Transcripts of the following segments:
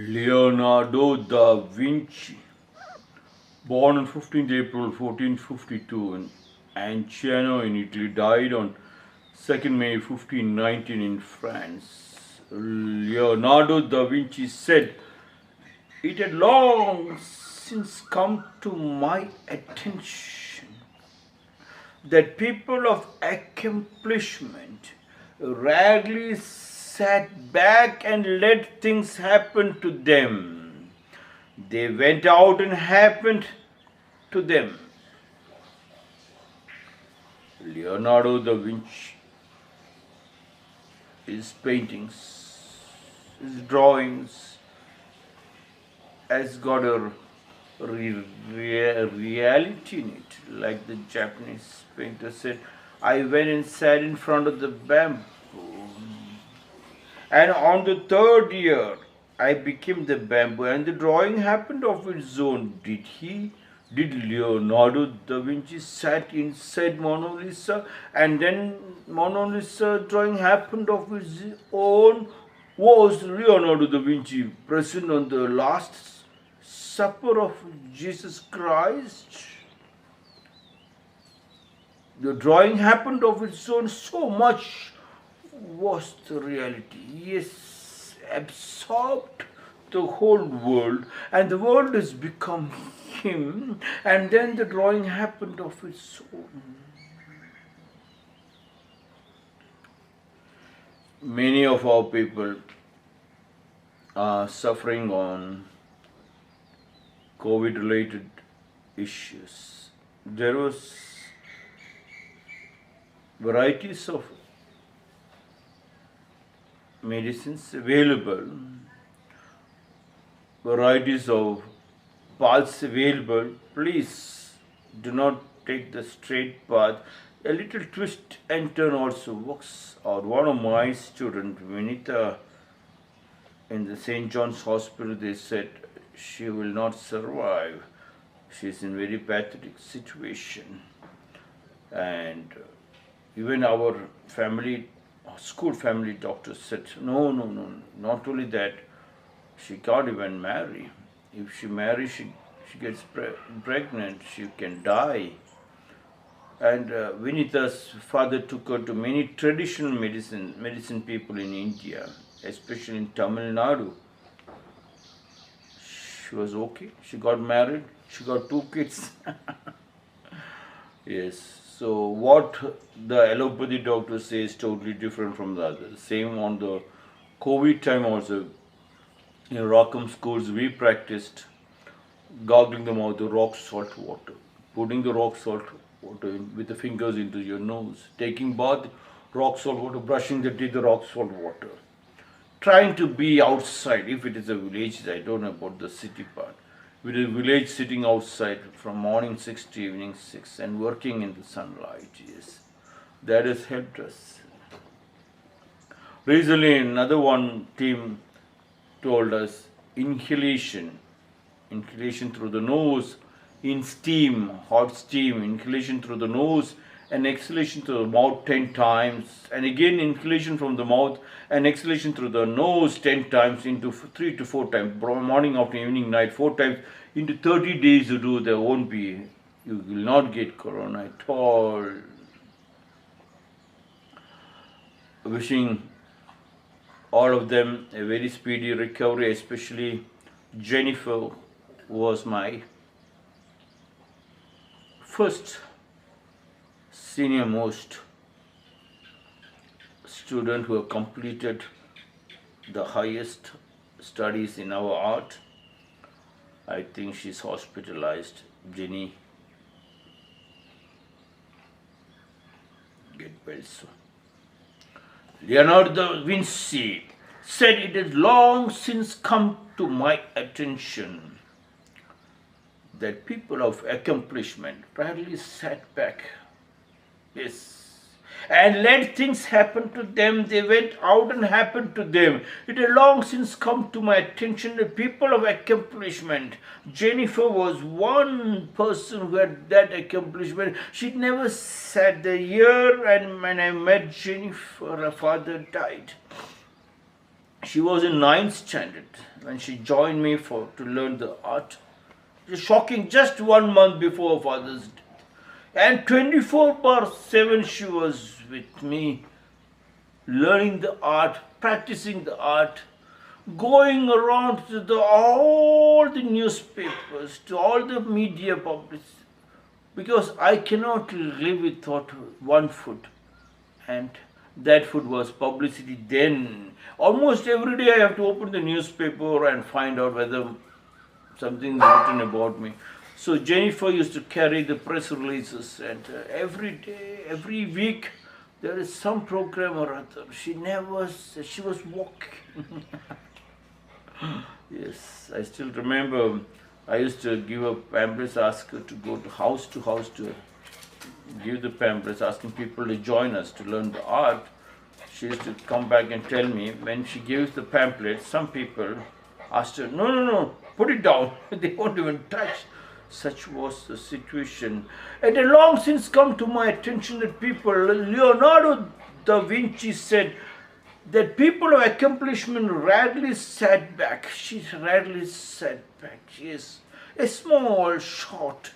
Leonardo da Vinci, born on 15th April 1452 in Anciano in Italy, died on 2nd May 1519 in France. Leonardo da Vinci said, "It had long since come to my attention that people of accomplishment rarely sat back and let things happen to them. They went out and happened to them." Leonardo da Vinci, his paintings, his drawings, has got a reality in it. Like the Japanese painter said, "I went and sat in front of the bamboo, and on the third year I became the bamboo, and the drawing happened of its own." Did Leonardo da Vinci sat inside Mona Lisa and then Mona Lisa drawing happened of its own? Was Leonardo da Vinci present on the Last Supper of Jesus Christ? The drawing happened of its own. So much was the reality. Yes, absorbed the whole world, and the world has become him, and then the drawing happened of its own. Many of our people are suffering on COVID related issues. There was varieties of medicines available, varieties of paths available. Please do not take the straight path. A little twist and turn also works. Or one of my students, Vinita, in the St. John's Hospital, they said she will not survive. She's in very pathetic situation. And even our school family doctor said, no, not only that, she can't even marry. If she marries, she gets pregnant, she can die. And Vinita's father took her to many traditional medicine people in India, especially in Tamil Nadu. She was okay. She got married. She got 2 kids. Yes. So what the allopathy doctor says is totally different from the others. Same on the COVID time also. In Rakum schools, we practiced gargling the mouth with rock salt water, putting the rock salt water with the fingers into your nose, taking bath, rock salt water, brushing the teeth, the rock salt water. Trying to be outside. If it is a village, I don't know about the city part. With a village, sitting outside from morning 6 to evening 6 and working in the sunlight, yes. That has helped us. Recently, another one team told us inhalation through the nose, in steam, hot steam, inhalation through the nose and exhalation through the mouth 10 times, and again inhalation from the mouth and exhalation through the nose 10 times, into 3 to 4 times, morning, afternoon, evening, night, 4 times. Into 30 days you do, you will not get corona at all. Wishing all of them a very speedy recovery, especially Jennifer, who was my first senior most student who have completed the highest studies in our art. I think she's hospitalized. Jenny, get well soon. Leonardo da Vinci said, "It has long since come to my attention that people of accomplishment rarely sat back, yes, and let things happen to them. They went out and happened to them. It had long since come to my attention that people of accomplishment." Jennifer was one person who had that accomplishment. She'd never sat the year, and when I met Jennifer, her father died. She was in ninth standard when she joined me to learn the art. It was shocking, just 1 month before Father's death. And 24/7 she was with me, learning the art, practicing the art, going around to all the newspapers, to all the media publics, because I cannot live without one food. And that food was publicity then. Almost every day I have to open the newspaper and find out whether something is written about me. So Jennifer used to carry the press releases, and every day, every week, there is some program or other. She was walking. Yes, I still remember I used to give her pamphlets, ask her to go to house to give the pamphlets, asking people to join us to learn the art. She used to come back and tell me, when she gives the pamphlet, some people asked her, no, put it down. They won't even touch. Such was the situation. It had long since come to my attention that Leonardo da Vinci said that people of accomplishment rarely sat back. She rarely sat back. Yes, a small, short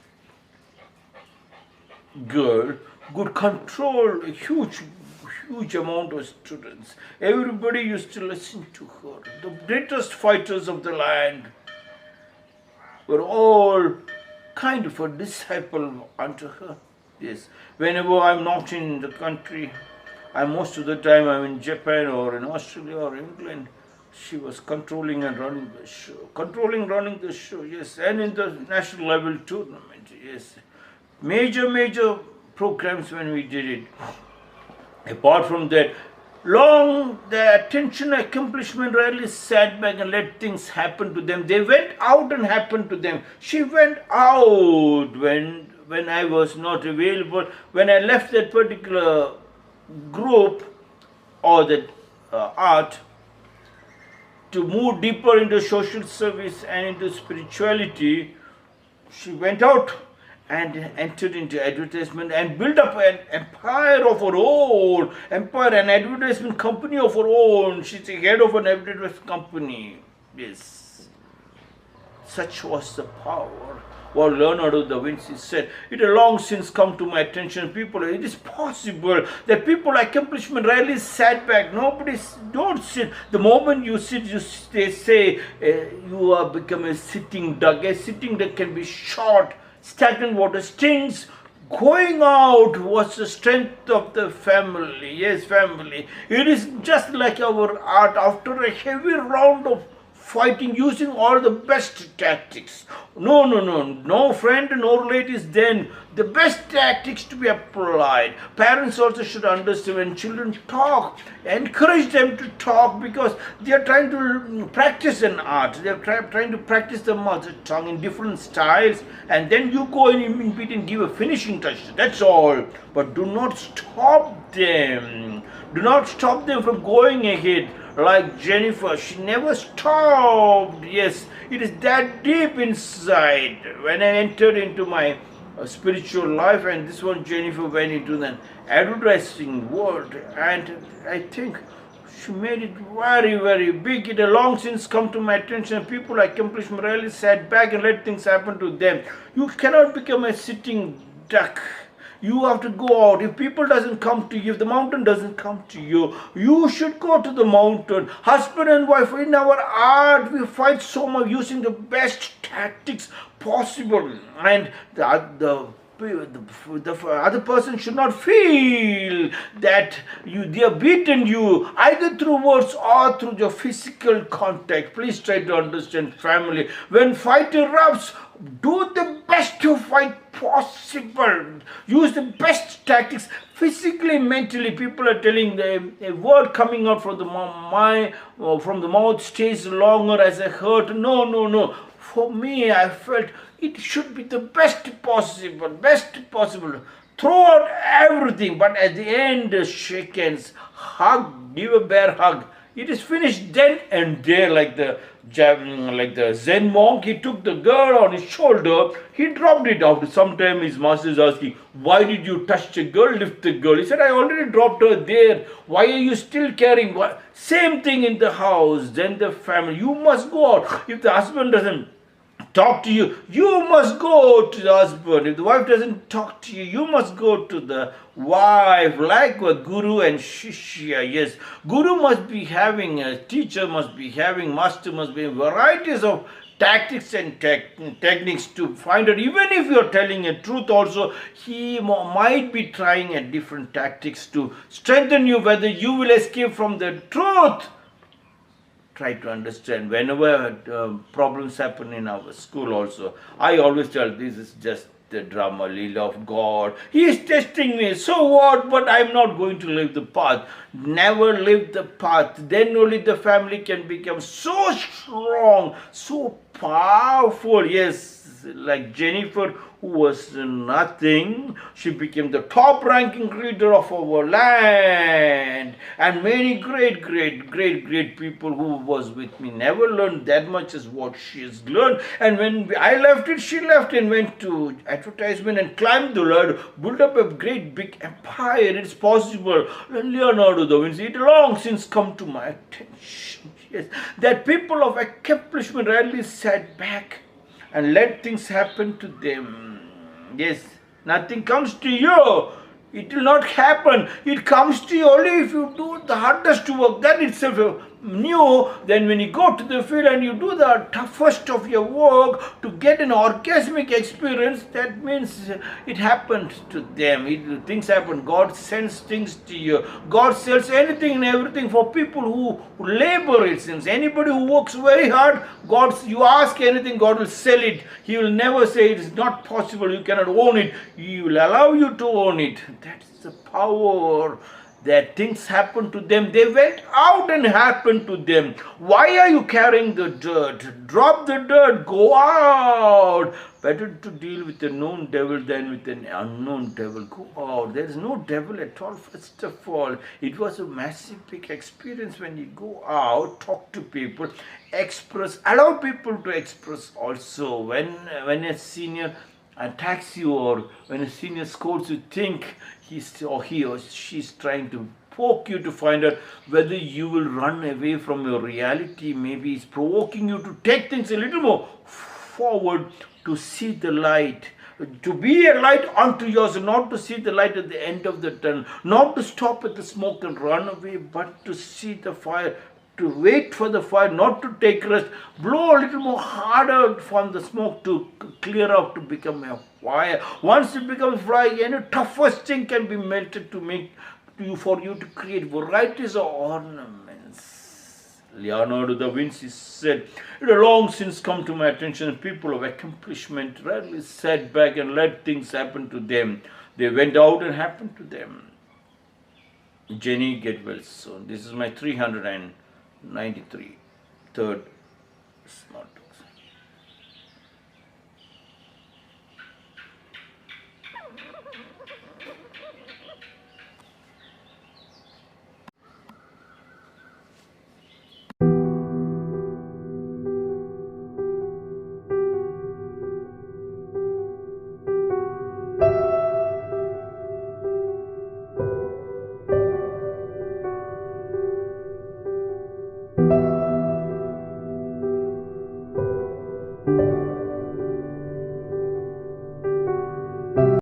girl could control a huge amount of students. Everybody used to listen to her. The greatest fighters of the land were all kind of a disciple unto her. Yes, whenever I'm not in the country, most of the time I'm in Japan or in Australia or England, she was controlling and running the show. Yes, and in the national level tournament. Yes, major programs when we did it. Apart from that, the attention accomplishment rarely sat back and let things happen to them. They went out and happened to them. She went out when I was not available. When I left that particular group or that art to move deeper into social service and into spirituality, she went out and entered into advertisement and built up an empire of her own, an advertisement company of her own. She's the head of an advertisement company. Yes. Such was the power. What Leonardo da Vinci said, it had long since come to my attention. It is possible that people accomplishment rarely sat back. Don't sit. The moment you sit, they say you are become a sitting duck. A sitting duck can be short. Stagnant water stings. Going out was the strength of the family. Yes, family. It is just like our art. After a heavy round of fighting, using all the best tactics. No friend, no relatives then. The best tactics to be applied. Parents also should understand when children talk, encourage them to talk, because they are trying to practice an art. They are trying to practice the mother tongue in different styles, and then you go in between and give a finishing touch. That's all. But do not stop them. Do not stop them from going ahead. Like Jennifer, she never stopped. Yes, it is that deep inside. When I entered into my spiritual life, and this one Jennifer went into the advertising world, and I think she made it very big. It had long since come to my attention. People accomplishment rarely sat back and let things happen to them. You cannot become a sitting duck. You have to go out. If people doesn't come to you, if the mountain doesn't come to you, you should go to the mountain. Husband and wife, in our art, we fight so much using the best tactics possible. And the other person should not feel that they have beaten you, either through words or through your physical contact. Please try to understand, family. When fight erupts, do the best to fight possible. Use the best tactics, physically, mentally. People are telling a word coming out from the mouth stays longer as a hurt. No. For me, I felt it should be the best possible. Throw out everything, but at the end, shake hands, hug, give a bear hug. It is finished then and there, like the Zen monk. He took the girl on his shoulder. He dropped it out. Sometime his master is asking, "Why did you touch the girl, lift the girl?" He said, "I already dropped her there. Why are you still carrying?" Same thing in the house. Then the family. You must go out. If the husband doesn't talk to you, you must go to the husband. If the wife doesn't talk to you, you must go to the wife. Like a guru and shishya. Yes, guru must be having, a teacher must be having, master must be having varieties of tactics and techniques to find out. Even if you're telling a truth also, he might be trying a different tactics to strengthen you, whether you will escape from the truth. Try to understand. Whenever problems happen in our school also, I always tell, this is just the drama, Leela of God. He is testing me. So what? But I am not going to leave the path. Never leave the path. Then only the family can become so strong, so powerful. Yes, like Jennifer, who was nothing, she became the top ranking leader of our land. And many great people who was with me never learned that much as what she has learned. And when I left it, she left and went to advertisement and climbed the ladder, built up a great big empire. It's possible. Leonardo da Vinci, it long since come to my attention. Yes, that people of accomplishment rarely sat back and let things happen to them. Yes, nothing comes to you. It will not happen. It comes to you only if you do the hardest work. That itself new. Then when you go to the field and you do the toughest of your work to get an orgasmic experience, that means it happened to them. Things happen. God sends things to you. God sells anything and everything for people who labor, it seems. Anybody who works very hard, you ask anything, God will sell it. He will never say it is not possible, you cannot own it. He will allow you to own it. That's the power. That things happen to them. They went out and happened to them. Why are you carrying the dirt? Drop the dirt. Go out. Better to deal with a known devil than with an unknown devil. Go out. There is no devil at all, first of all. It was a massive big experience when you go out, talk to people, express, allow people to express also. When a senior attacks you or when a senior scolds you, think he or she's trying to poke you to find out whether you will run away from your reality. Maybe it's provoking you to take things a little more forward, to see the light, to be a light unto yourself, not to see the light at the end of the tunnel, not to stop at the smoke and run away, but to see the fire, to wait for the fire, not to take rest, blow a little more harder from the smoke to clear out, to become a fire. Once it becomes fire, any toughest thing can be melted to make for you to create varieties of ornaments. Leonardo da Vinci said, it had long since come to my attention that people of accomplishment rarely sat back and let things happen to them. They went out and happened to them. Jenny, get well soon. This is my 393 third motto.